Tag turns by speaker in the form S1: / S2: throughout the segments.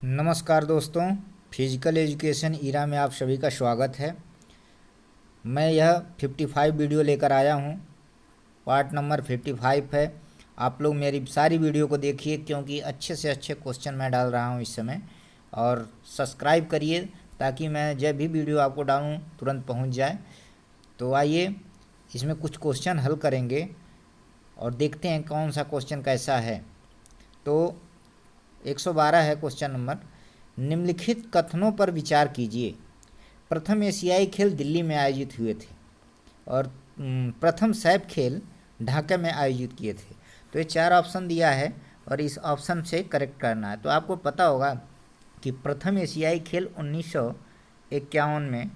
S1: नमस्कार दोस्तों, physical education Ira में आप सभी का स्वागत है। मैं यह 55 वीडियो लेकर आया हूँ। पार्ट नंबर 55 है। आप लोग मेरी सारी वीडियो को देखिए क्योंकि अच्छे से अच्छे क्वेश्चन मैं डाल रहा हूँ इस समय। और सब्सक्राइब करिए ताकि मैं जब भी वीडियो आपको डालूँ तुरंत पहुँच जाए। तो आइए इसमें कुछ क्वेश्चन हल करेंगे और देखते हैं कौन सा क्वेश्चन कैसा है। तो 112 है क्वेश्चन नंबर। निम्नलिखित कथनों पर विचार कीजिए। प्रथम एशियाई खेल दिल्ली में आयोजित हुए थे और प्रथम सैफ खेल ढाका में आयोजित किए थे। तो ये 4 ऑप्शन दिया है और इस ऑप्शन से करेक्ट करना है। तो आपको पता होगा कि प्रथम एशियाई खेल 1951 में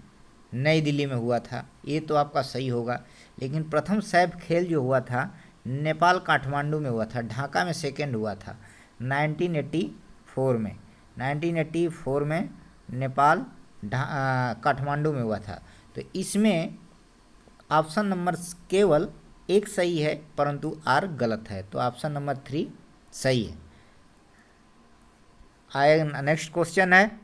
S1: नई दिल्ली में हुआ था, ये तो आपका सही होगा। लेकिन प्रथम सैफ खेल जो हुआ था नेपाल काठमांडू में हुआ था, ढाका में सेकेंड हुआ था 1984 में। 1984 में नेपाल काठमांडू में हुआ था। तो इसमें ऑप्शन नंबर केवल एक सही है परंतु आर गलत है। तो ऑप्शन नंबर 3 सही है। आए नेक्स्ट क्वेश्चन है,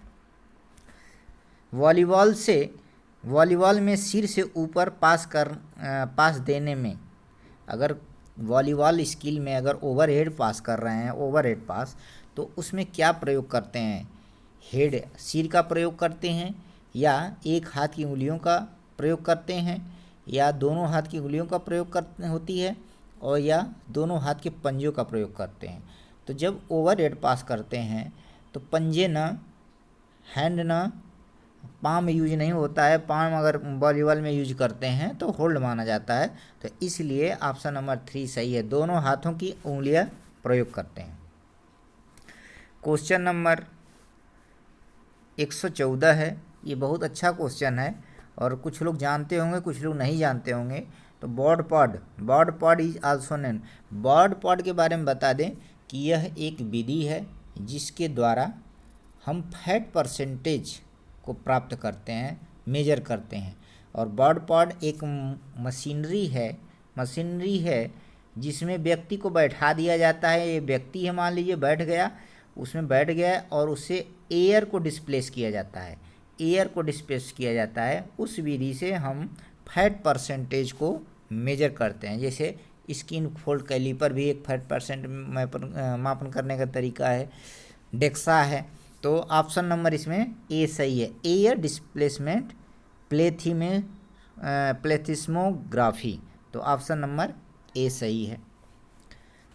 S1: वॉलीबॉल में सिर से ऊपर पास देने में, अगर वॉलीबॉल स्किल में अगर ओवरहेड पास कर रहे हैं, ओवरहेड पास, तो उसमें क्या प्रयोग करते हैं? हेड सिर का प्रयोग करते हैं या एक हाथ की उंगलियों का प्रयोग करते हैं या दोनों हाथ की उंगलियों का प्रयोग करते होती है और या दोनों हाथ के पंजों का प्रयोग करते हैं। तो जब ओवरहेड पास करते हैं तो पंजे न, हैंड न, पाम यूज नहीं होता है। पाम अगर वॉलीबॉल में यूज करते हैं तो होल्ड माना जाता है। तो इसलिए ऑप्शन नंबर 3 सही है, दोनों हाथों की उंगलियां प्रयोग करते हैं। क्वेश्चन नंबर 114 है। ये बहुत अच्छा क्वेश्चन है और कुछ लोग जानते होंगे, कुछ लोग नहीं जानते होंगे। तो Bod Pod is also known. Bod Pod के बारे में बता दें कि यह एक विधि है जिसके द्वारा हम फैट परसेंटेज को प्राप्त करते हैं, मेजर करते हैं। और बॉड पॉड एक मशीनरी है जिसमें व्यक्ति को बैठा दिया जाता है। ये व्यक्ति है, मान लीजिए बैठ गया, उसमें बैठ गया और उससे एयर को डिस्प्लेस किया जाता है। उस विधि से हम फैट परसेंटेज को मेजर करते हैं। जैसे स्किन फोल्ड कैलिपर भी एक फैट परसेंट मापन करने का तरीका है। डेक्सा है। तो ऑप्शन नंबर इसमें ए सही है, एयर डिस्प्लेसमेंट प्लेथिस्मोग्राफी। तो ऑप्शन नंबर ए सही है।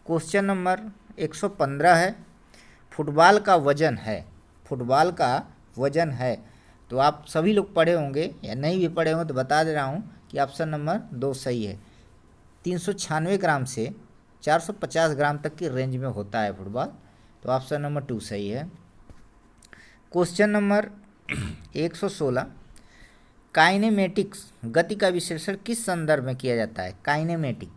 S1: क्वेश्चन नंबर 115 है। फुटबॉल का वजन है। तो आप सभी लोग पढ़े होंगे या नहीं भी पढ़े होंगे तो बता दे रहा हूँ कि ऑप्शन नंबर 2 सही है। 396 ग्राम से 450 ग्राम तक की रेंज में होता है फुटबॉल। तो ऑप्शन नंबर 2 सही है। क्वेश्चन नंबर 116, काइनेमेटिक्स गति का विश्लेषण किस संदर्भ में किया जाता है? काइनेमेटिक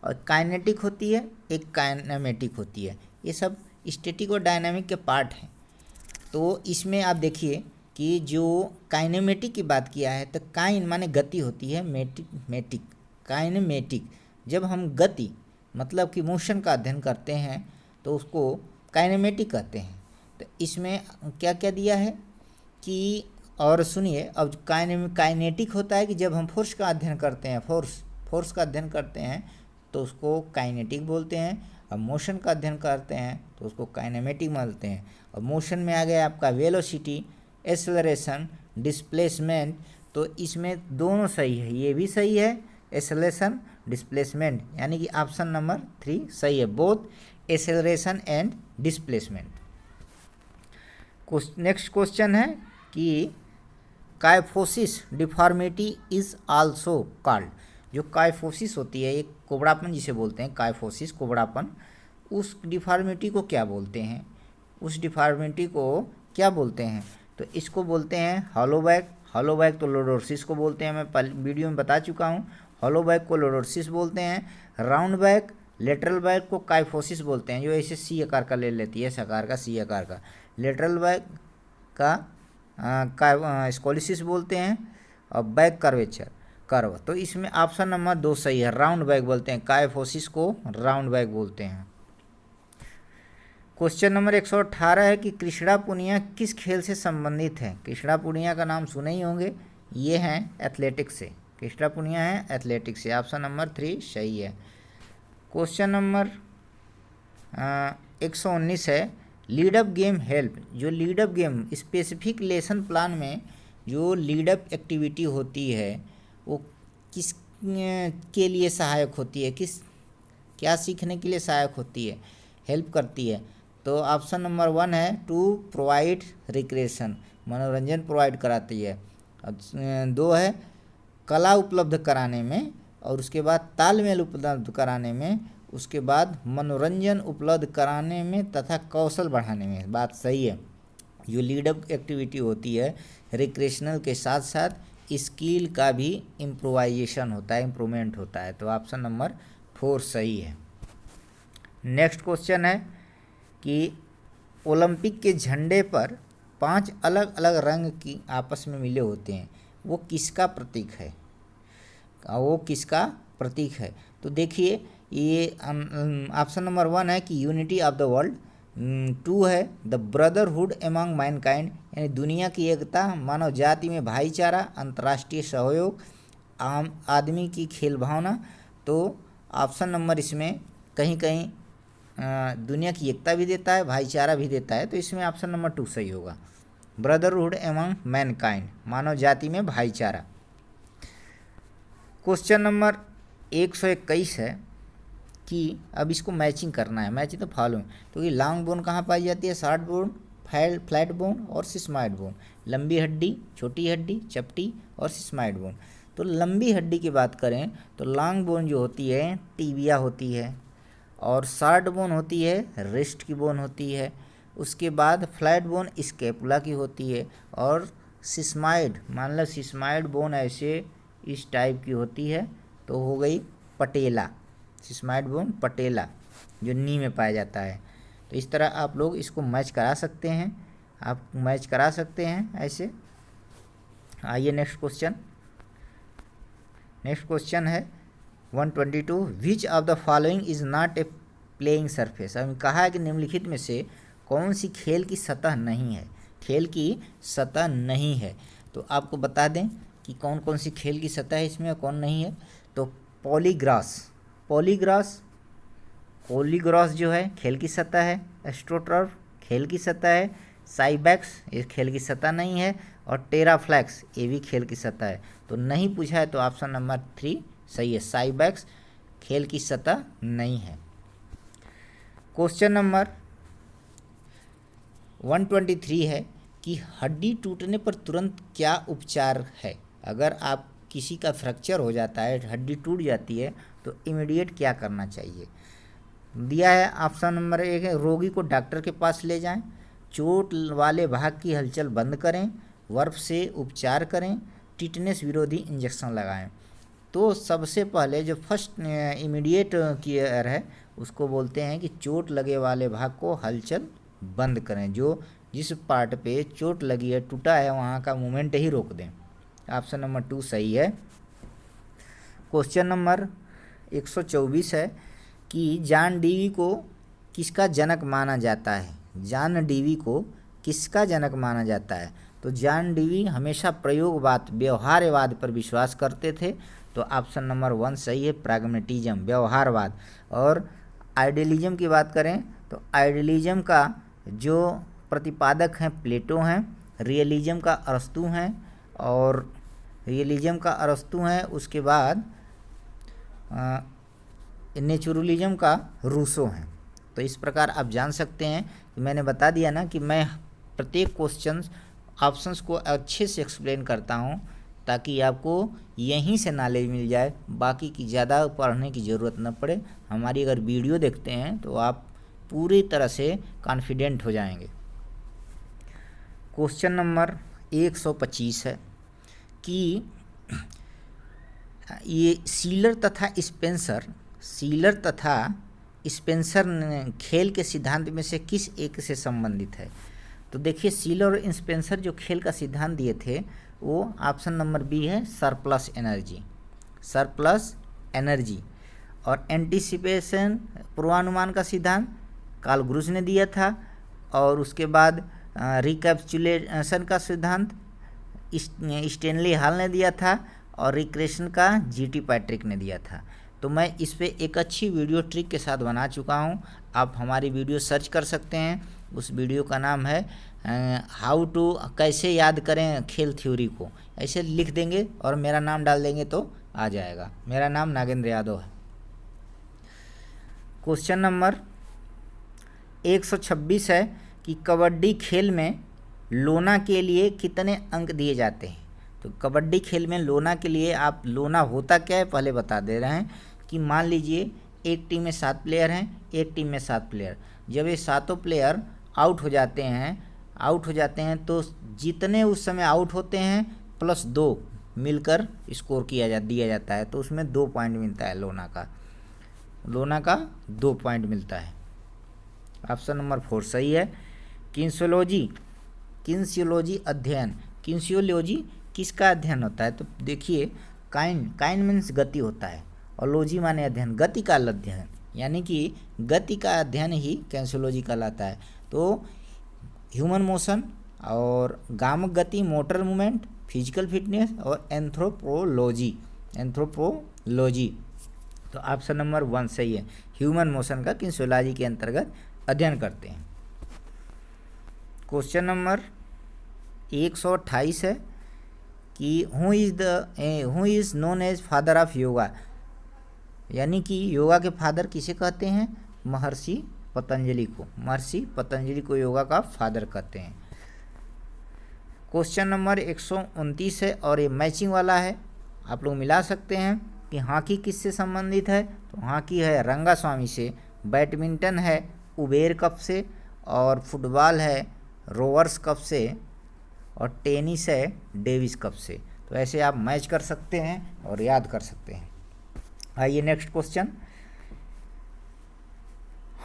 S1: और काइनेटिक होती है, एक काइनेमेटिक होती है। ये सब स्टैटिक और डायनामिक के पार्ट हैं। तो इसमें आप देखिए कि जो काइनेमेटिक की बात किया है तो काइन माने गति होती है, मेटिक काइनेमेटिक। जब हम गति मतलब कि मोशन का अध्ययन करते हैं तो उसको काइनेमेटिक कहते हैं। तो इसमें क्या क्या दिया है कि, और सुनिए, अब काइनेटिक होता है कि जब हम फोर्स का अध्ययन करते हैं, फोर्स का अध्ययन करते हैं तो उसको काइनेटिक बोलते हैं। अब मोशन का अध्ययन करते हैं तो उसको काइनेमेटिक बोलते हैं। और मोशन में आ गया आपका वेलोसिटी, एक्सेलरेशन, डिस्प्लेसमेंट। तो इसमें दोनों सही है, ये भी सही है, एक्सेलरेशन, डिस्प्लेसमेंट, यानी कि ऑप्शन नंबर 3 सही है, both acceleration and displacement. Next question है कि kyphosis deformity is also called. जो काइफोसिस होती है, एक कोबड़ापन जिसे बोलते हैं, काइफोसिस कोबड़ापन, उस डिफॉर्मिटी को क्या बोलते हैं? तो इसको बोलते हैं हॉलो बैक तो लोडोसिस को बोलते हैं, मैं वीडियो में बता चुका हूँ। हॉलो बैक को लोडोसिस बोलते हैं। राउंड बैक, लेटरल बैक को काइफोसिस बोलते हैं, जो ऐसे सी आकार का ले लेती है, इस आकार का, सी आकार का। लेटरल बैक का स्कोलिसिस बोलते हैं और बैक कर्व। तो इसमें ऑप्शन नंबर 2 सही है, राउंड बैक बोलते हैं, काइफोसिस को राउंड बैक बोलते हैं। क्वेश्चन नंबर 118 है कि कृष्णा पूनिया किस खेल से संबंधित है। कृष्णा पूनिया का नाम सुने ही होंगे, ये हैं एथलेटिक्स से। कृष्णा पूनिया है एथलेटिक्स से। ऑप्शन नंबर 3 सही है। क्वेश्चन नंबर 119 है लीड अप गेम हेल्प। जो lead up game specific lesson plan में जो लीड अप एक्टिविटी होती है वो किस के लिए सहायक होती है, किस क्या सीखने के लिए सहायक होती है, हेल्प करती है। तो ऑप्शन नंबर 1 है टू प्रोवाइड रिक्रिएशन, मनोरंजन प्रोवाइड कराती है। 2 है कला उपलब्ध कराने में, और उसके बाद तालमेल उपलब्ध कराने में, उसके बाद मनोरंजन उपलब्ध कराने में तथा कौशल बढ़ाने में। बात सही है। जो लीड अप एक्टिविटी होती है रिक्रिएशनल के साथ साथ स्किल का भी इम्प्रोवाइजेशन होता है, इम्प्रूवमेंट होता है। तो ऑप्शन नंबर 4 सही है। नेक्स्ट क्वेश्चन है कि ओलंपिक के झंडे पर 5 अलग अलग रंग की आपस में मिले होते हैं, वो किसका प्रतीक है, वो किसका प्रतीक है। तो देखिए ये ऑप्शन नंबर 1 है कि यूनिटी ऑफ द वर्ल्ड। 2 है द ब्रदरहुड एमंग मैनकाइंड, यानी दुनिया की एकता, मानव जाति में भाईचारा, अंतर्राष्ट्रीय सहयोग, आम आदमी की खेल भावना। तो ऑप्शन नंबर इसमें कहीं कहीं दुनिया की एकता भी देता है, भाईचारा भी देता है, तो इसमें ऑप्शन नंबर 2 सही होगा। ब्रदरहुड एमंग मैनकाइंड, मानव जाति में भाईचारा। क्वेश्चन नंबर 121 है कि अब इसको मैचिंग करना है, मैचिंग तो फॉलो। तो ये लॉन्ग बोन कहाँ पाई जाती है, शॉर्ट बोन, फ्लैट बोन और सिस्माइड बोन। लंबी हड्डी, छोटी हड्डी, चपटी और सिस्माइड बोन। तो लंबी हड्डी की बात करें तो लॉन्ग बोन जो होती है टीबिया होती है, और शॉर्ट बोन होती है रिस्ट की बोन होती है। उसके बाद फ्लैट बोन स्कैपुला की होती है, और सिस्माइड मान लो सिस्माइड बोन ऐसे इस टाइप की होती है, तो हो गई पटेला। सिस्माइड बोन पटेला जो नी में पाया जाता है। तो इस तरह आप लोग इसको मैच करा सकते हैं, आप मैच करा सकते हैं ऐसे। आइए नेक्स्ट क्वेश्चन। नेक्स्ट क्वेश्चन है 122 which of the following is not a playing surface. हमें कहा है कि निम्नलिखित में से कौन सी खेल की सतह नहीं है, खेल की सतह नहीं है। तो आपको बता दें कि कौन कौन सी खेल की सतह है इसमें, कौन नहीं है। तो पॉलीग्रास जो है खेल की सतह है, एस्ट्रोटर्फ खेल की सतह है, साइबैक्स ये खेल की सतह नहीं है, और टेराफ्लैक्स ये भी खेल की सतह है। तो नहीं पूछा है तो ऑप्शन नंबर 3 सही है, साइबैक्स खेल की सतह नहीं है। क्वेश्चन नंबर 123 है कि हड्डी टूटने पर तुरंत क्या उपचार है। अगर आप किसी का फ्रैक्चर हो जाता है, हड्डी टूट जाती है, तो इमीडिएट क्या करना चाहिए। दिया है ऑप्शन नंबर 1 है रोगी को डॉक्टर के पास ले जाएं, चोट वाले भाग की हलचल बंद करें, बर्फ से उपचार करें, टिटनेस विरोधी इंजेक्शन लगाएं। तो सबसे पहले जो फर्स्ट इमीडिएट केयर है उसको बोलते हैं कि चोट लगे वाले भाग को हलचल बंद करें, जो जिस पार्ट पे चोट लगी है, टूटा है, वहाँ का मूवमेंट ही रोक दें। ऑप्शन नंबर 2 सही है। क्वेश्चन नंबर 124 है कि जॉन डीवी को किसका जनक माना जाता है। जॉन डीवी को किसका जनक माना जाता है। तो जॉन डीवी हमेशा प्रयोगवाद, व्यवहार्यवाद पर विश्वास करते थे। तो ऑप्शन नंबर 1 सही है, प्रैग्मेटिज्म, व्यवहारवाद। और आइडियलिज्म की बात करें तो आइडियलिज्म का जो प्रतिपादक हैं प्लेटो हैं, रियलिज्म का अरस्तू हैं, और रियलिज्म का अरस्तू हैं, उसके बाद नेचुरलिज्म का रूसो हैं। तो इस प्रकार आप जान सकते हैं कि मैंने बता दिया ना कि मैं प्रत्येक क्वेश्चन ऑप्शंस को अच्छे से एक्सप्लेन करता हूं ताकि आपको यहीं से नॉलेज मिल जाए, बाकी की ज़्यादा पढ़ने की ज़रूरत न पड़े। हमारी अगर वीडियो देखते हैं तो आप पूरी तरह से कॉन्फिडेंट हो जाएंगे। क्वेश्चन नंबर 125 है कि ये सीलर तथा स्पेंसर खेल के सिद्धांत में से किस एक से संबंधित है। तो देखिए सीलर और स्पेंसर जो खेल का सिद्धांत दिए थे वो ऑप्शन नंबर बी है, सरप्लस एनर्जी। और एंटीसिपेशन पूर्वानुमान का सिद्धांत कार्ल ग्रुज ने दिया था, और उसके बाद रिकैप्सुलेशन का सिद्धांत स्टेनली हॉल ने दिया था, और रिक्रेशन का जीटी पैट्रिक ने दिया था। तो मैं इस पे एक अच्छी वीडियो ट्रिक के साथ बना चुका हूँ। आप हमारी वीडियो सर्च कर सकते हैं। उस वीडियो का नाम है हाउ टू, कैसे याद करें खेल थ्योरी को। ऐसे लिख देंगे और मेरा नाम डाल देंगे तो आ जाएगा। मेरा नाम नागेंद्र यादव है। क्वेश्चन नंबर 126 है कि कबड्डी खेल में लोना के लिए कितने अंक दिए जाते हैं। तो कबड्डी खेल में लोना के लिए, आप लोना होता क्या है पहले बता दे रहे हैं कि मान लीजिए एक टीम में 7 प्लेयर हैं, एक टीम में 7 प्लेयर। जब ये सातों प्लेयर आउट हो जाते हैं तो जितने उस समय आउट होते हैं प्लस 2 मिलकर स्कोर दिया जाता है। तो उसमें 2 पॉइंट मिलता है। लोना का 2 पॉइंट मिलता है। ऑप्शन नंबर 4 सही है। किन्सियोलॉजी अध्ययन। किन्सियोलॉजी किसका अध्ययन होता है? तो देखिए, काइन मीन्स गति होता है, और लॉजी माने अध्ययन, गति का अध्ययन, यानी कि गति का अध्ययन ही किन्सियोलॉजी कहलाता है। तो ह्यूमन मोशन और गामक गति, मोटर मूवमेंट, फिजिकल फिटनेस और एंथ्रोपोलॉजी। तो ऑप्शन नंबर 1 सही है। ह्यूमन मोशन का किन्सियोलॉजी के अंतर्गत अध्ययन करते हैं। क्वेश्चन नंबर 128 है कि who is known as father of yoga, यानी कि योगा के फादर किसे कहते हैं? महर्षि पतंजलि को योगा का फादर कहते हैं। क्वेश्चन नंबर 129 है और ये मैचिंग वाला है। आप लोग मिला सकते हैं कि हॉकी किससे संबंधित है। तो हॉकी है रंगास्वामी से, बैडमिंटन है उबेर कप से, और फुटबॉल है रोवर्स कप से, और टेनिस है डेविस कप से। तो ऐसे आप मैच कर सकते हैं और याद कर सकते हैं। आइए नेक्स्ट क्वेश्चन।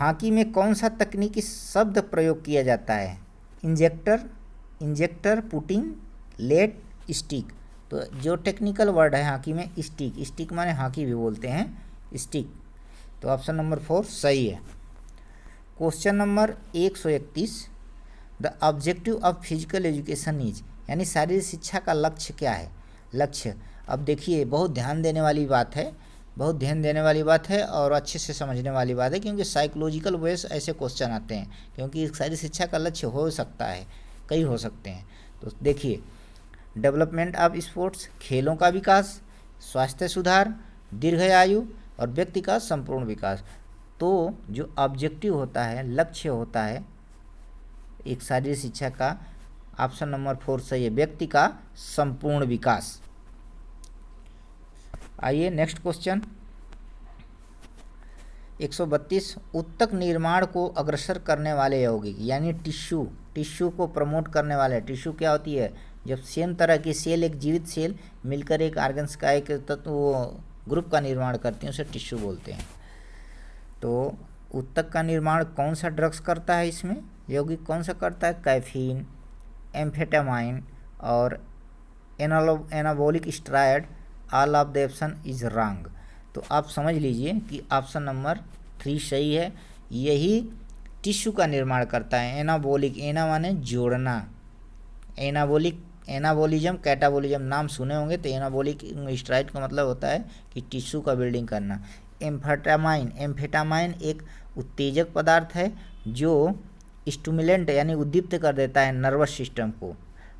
S1: हॉकी में कौन सा तकनीकी शब्द प्रयोग किया जाता है? Injector, putting, let, stick. तो जो टेक्निकल वर्ड है हॉकी में स्टिक माने हॉकी भी बोलते हैं स्टिक। तो ऑप्शन नंबर 4 सही है। Question number 131, the objective of physical education is, यानी शारीरिक शिक्षा का लक्ष्य क्या है? अब देखिए, बहुत ध्यान देने वाली बात है और अच्छे से समझने वाली बात है, क्योंकि साइकोलॉजिकल वे से ऐसे क्वेश्चन आते हैं, क्योंकि शारीरिक शिक्षा का लक्ष्य हो सकता है, कई हो सकते हैं। तो देखिए, डेवलपमेंट ऑफ स्पोर्ट्स, खेलों का विकास, स्वास्थ्य सुधार, दीर्घायु और व्यक्ति का संपूर्ण विकास। तो जो ऑब्जेक्टिव होता है, लक्ष्य होता है एक शारीरिक शिक्षा का, ऑप्शन नंबर 4 सही है, व्यक्ति का संपूर्ण विकास। आइए नेक्स्ट क्वेश्चन 132, ऊतक निर्माण को अग्रसर करने वाले यौगिक, यानी टिश्यू को प्रमोट करने वाले। टिश्यू क्या होती है? जब सेम तरह की सेल, एक जीवित सेल मिलकर एक ऑर्गन्स का एक तत्व ग्रुप का निर्माण करती हैं, उसे टिश्यू बोलते हैं। तो ऊतक का निर्माण कौन सा ड्रग्स करता है? इसमें यौगिक कौन सा करता है? कैफीन, एम्फेटामाइन और anabolic steroid. All of the option is wrong. तो आप समझ लीजिए कि ऑप्शन नंबर 3 सही है। यही टिश्यू का निर्माण करता है। एनाबॉलिक, एना माने जोड़ना, एनाबॉलिज्म, कैटाबॉलिज्म नाम सुने होंगे। तो एनाबॉलिक स्टेरॉयड का मतलब होता है कि टिश्यू का बिल्डिंग करना। एम्फेटामाइन एक उत्तेजक पदार्थ है जो स्टिमुलेंट यानी उद्दीप्त कर देता है नर्वस सिस्टम को।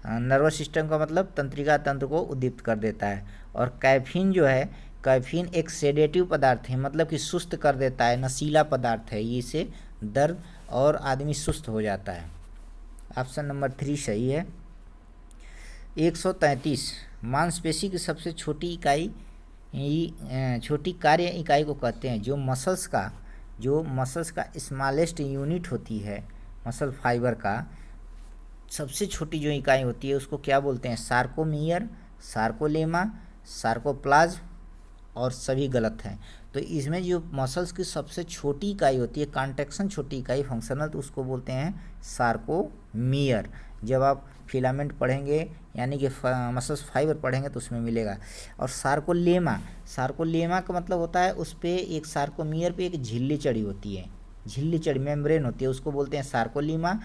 S1: नर्वस सिस्टम का मतलब तंत्रिका तंत्र को उद्दीप्त कर देता है। और कैफीन जो है, कैफीन एक सेडेटिव पदार्थ है, मतलब कि सुस्त कर देता है, नशीला पदार्थ है। इससे दर्द और आदमी सुस्त हो जाता है। ऑप्शन नंबर 3 सही है। 133, मांसपेशी की सबसे छोटी इकाई, छोटी कार्य इकाई को कहते हैं। जो मसल्स का स्मॉलेस्ट यूनिट होती है, मसल फाइबर का सबसे छोटी जो इकाई होती है उसको क्या बोलते हैं? सार्कोमियर, सार्कोलेमा, सार्कोप्लाज्म, और सभी गलत हैं। तो इसमें जो मसल्स की सबसे छोटी इकाई होती है, कॉन्ट्रैक्शन छोटी इकाई, फंक्शनल, तो उसको बोलते हैं सार्कोमियर। जब आप फिलामेंट पढ़ेंगे यानी कि मसल्स फाइबर पढ़ेंगे तो उसमें मिलेगा। और सार्कोलेमा का मतलब होता है उस पर एक सार्कोमियर पे एक झिल्ली चढ़ी होती है, झिल्ली चढ़ी मेम्ब्रेन होती है उसको बोलते हैं सार्कोलीमा।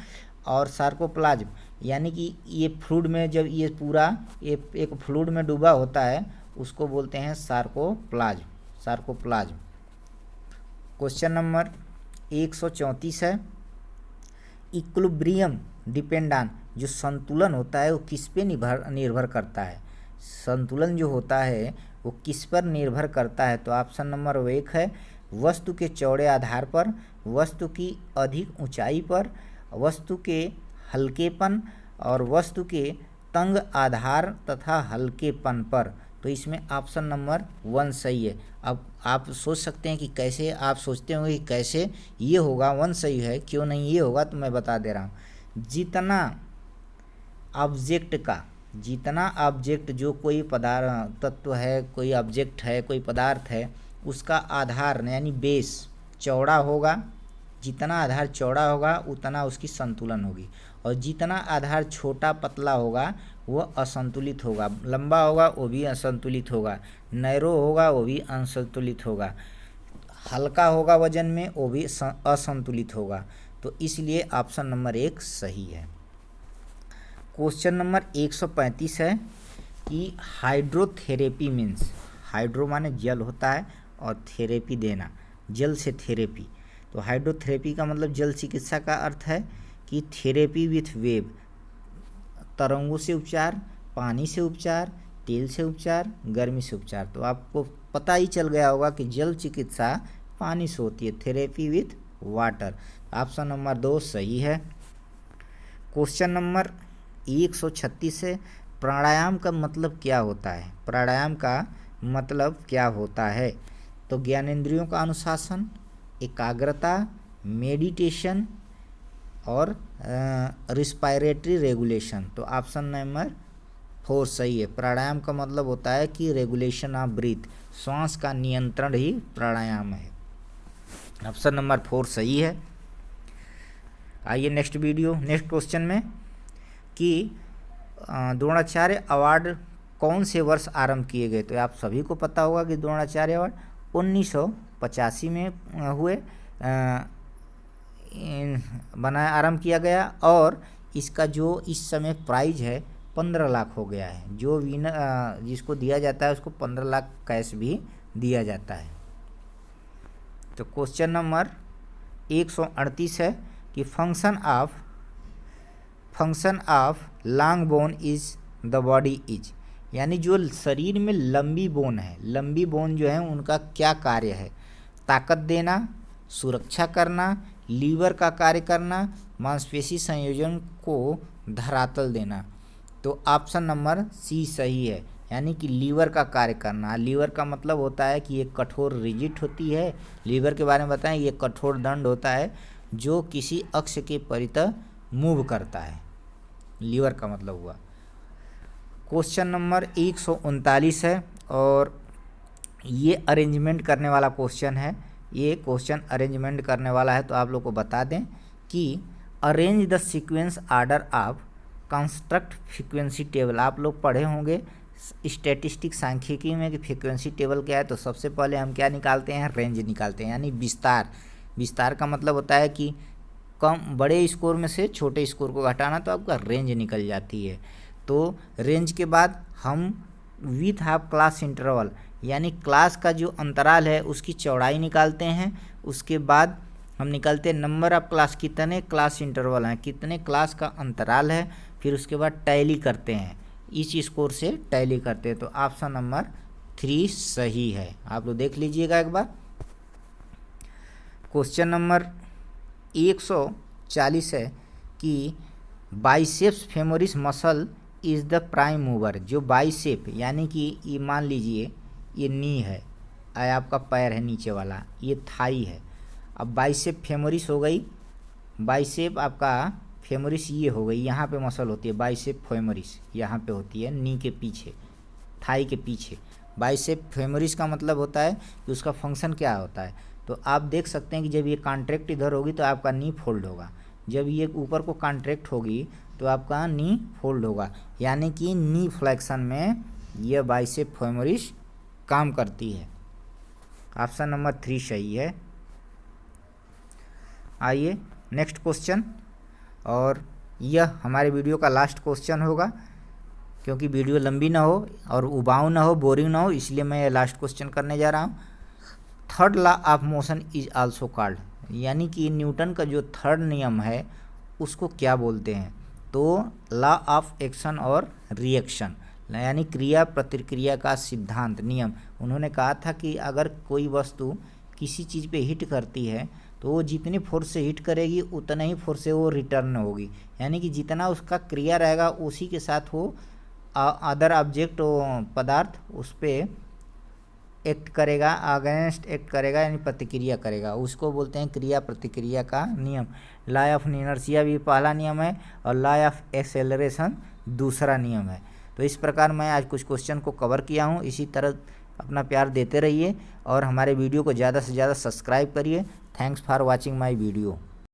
S1: और सार्कोप्लाज्म यानी कि ये फ्लूइड में जब ये पूरा ये एक फ्लूइड में डूबा होता है उसको बोलते हैं सार्कोप्लाज्म। क्वेश्चन नंबर 134 है, इक्विलिब्रियम डिपेंड ऑन, जो संतुलन होता है वो किस पे निर्भर करता है, संतुलन जो होता है वो किस पर निर्भर करता है। तो ऑप्शन नंबर 1 है वस्तु के चौड़े आधार पर, वस्तु की अधिक ऊंचाई पर, वस्तु के हल्केपन और वस्तु के तंग आधार तथा हल्केपन पर। तो इसमें ऑप्शन नंबर 1 सही है। अब आप सोच सकते हैं कि कैसे, आप सोचते होंगे कि कैसे ये होगा, 1 सही है, क्यों नहीं ये होगा, तो मैं बता दे रहा हूँ। जितना ऑब्जेक्ट जो कोई पदार्थ तत्व है, कोई ऑब्जेक्ट है, कोई पदार्थ है, उसका आधार यानी बेस चौड़ा होगा, जितना आधार चौड़ा होगा उतना उसकी संतुलन होगी, और जितना आधार छोटा पतला होगा वो असंतुलित होगा, लंबा होगा वो भी असंतुलित होगा, नैरो होगा वो भी असंतुलित होगा, हल्का होगा वजन में वो भी असंतुलित होगा। तो इसलिए ऑप्शन नंबर 1 सही है। क्वेश्चन नंबर 135 है कि हाइड्रोथेरेपी मीन्स, हाइड्रो माने जल होता है और थेरेपी देना, जल से थेरेपी। तो हाइड्रोथेरेपी का मतलब जल चिकित्सा का अर्थ है कि थेरेपी विथ वेव, तरंगों से उपचार, पानी से उपचार, तेल से उपचार, गर्मी से उपचार। तो आपको पता ही चल गया होगा कि जल चिकित्सा पानी से होती है, therapy with water. Option number 2 सही है। क्वेश्चन नंबर 136 है, प्राणायाम का मतलब क्या होता है, प्राणायाम का मतलब क्या होता है। तो ज्ञानेंद्रियों का अनुशासन, एकाग्रता, मेडिटेशन और रिस्पायरेटरी रेगुलेशन। तो ऑप्शन नंबर 4 सही है। प्राणायाम का मतलब होता है कि रेगुलेशन ऑफ ब्रीथ, श्वास का नियंत्रण ही प्राणायाम है। ऑप्शन नंबर 4 सही है। आइए नेक्स्ट क्वेश्चन में कि द्रोणाचार्य अवार्ड कौन से वर्ष आरंभ किए गए। तो आप सभी को पता होगा कि द्रोणाचार्य अवार्ड 1985 में हुए आरंभ किया गया, और इसका जो इस समय प्राइज है 15 लाख हो गया है। जो विनर जिसको दिया जाता है उसको 15 लाख कैश भी दिया जाता है। तो क्वेश्चन नंबर 138 है कि function of long bone is the body is, यानी जो शरीर में लंबी बोन है, लंबी बोन जो है उनका क्या कार्य है। ताकत देना, सुरक्षा करना, लीवर का कार्य करना, मांसपेशी संयोजन को धरातल देना। तो ऑप्शन नंबर सी सही है, यानी कि लीवर का कार्य करना। लीवर का मतलब होता है कि ये कठोर रिजिड होती है। लीवर के बारे में बताएं, ये कठोर दंड होता है जो किसी अक्ष के परितः मूव करता है, लीवर का मतलब हुआ। क्वेश्चन नंबर 139 है और ये अरेंजमेंट करने वाला क्वेश्चन है, ये क्वेश्चन अरेंजमेंट करने वाला है। तो आप लोग को बता दें कि arrange the sequence order of construct frequency table. आप लोग पढ़े होंगे स्टैटिस्टिक सांख्यिकी में कि फ्रीक्वेंसी टेबल क्या है। तो सबसे पहले हम क्या निकालते हैं, रेंज निकालते हैं, यानी विस्तार। विस्तार का मतलब होता है कि कम बड़े स्कोर में से छोटे स्कोर को घटाना, तो आपका रेंज निकल जाती है। तो रेंज के बाद हम विथ हाफ क्लास इंटरवल, यानी क्लास का जो अंतराल है उसकी चौड़ाई निकालते हैं। उसके बाद हम निकालते हैं नंबर ऑफ क्लास, कितने क्लास इंटरवल हैं, कितने क्लास का अंतराल है। फिर उसके बाद टैली करते हैं, इस स्कोर से टैली करते हैं। तो ऑप्शन नंबर 3 सही है। आप लोग देख लीजिएगा एक बार। क्वेश्चन नंबर 140 है कि biceps femoris muscle is the prime mover. जो बाइसेप यानी कि ये मान लीजिए ये नी है, आपका पैर है नीचे वाला, ये थाई है। अब बाइसेप फेमोरिस हो गई, बाइसेप आपका फेमोरिस ये हो गई, यहाँ पे मसल होती है बाइसेप फेमोरिस, यहाँ पे होती है नी के पीछे, थाई के पीछे। बाइसेप फेमोरिस का मतलब होता है कि उसका फंक्शन क्या होता है। तो आप देख सकते हैं कि जब ये कॉन्ट्रैक्ट इधर होगी तो आपका नी फोल्ड होगा, जब ये ऊपर को कॉन्ट्रैक्ट होगी तो आपका नी फोल्ड होगा, यानी कि नी फ्लेक्शन में यह बाइसेप फेमोरिस काम करती है। ऑप्शन नंबर 3 सही है। आइए नेक्स्ट क्वेश्चन, और यह हमारे वीडियो का लास्ट क्वेश्चन होगा, क्योंकि वीडियो लंबी ना हो और उबाऊ ना हो, बोरिंग ना हो, इसलिए मैं ये लास्ट क्वेश्चन करने जा रहा हूँ। Third law of motion is also called, यानी कि न्यूटन का जो थर्ड नियम है उसको क्या बोलते हैं? तो लॉ ऑफ एक्शन और रिएक्शन, यानी क्रिया प्रतिक्रिया का सिद्धांत, नियम। उन्होंने कहा था कि अगर कोई वस्तु किसी चीज़ पे हिट करती है तो वो जितनी फोर्स से हिट करेगी उतना ही फोर्स से वो रिटर्न होगी, यानी कि जितना उसका क्रिया रहेगा उसी के साथ वो अदर ऑब्जेक्ट पदार्थ उस पर एक्ट करेगा, अगेंस्ट एक्ट करेगा, यानी प्रतिक्रिया करेगा। उसको बोलते हैं क्रिया प्रतिक्रिया का नियम। लॉ ऑफ इनर्शिया भी पहला नियम है और लॉ ऑफ एक्सेलरेशन दूसरा नियम है। तो इस प्रकार मैं आज कुछ क्वेश्चन को कवर किया हूँ। इसी तरह अपना प्यार देते रहिए और हमारे वीडियो को ज़्यादा से ज़्यादा सब्सक्राइब करिए। Thanks for watching my video.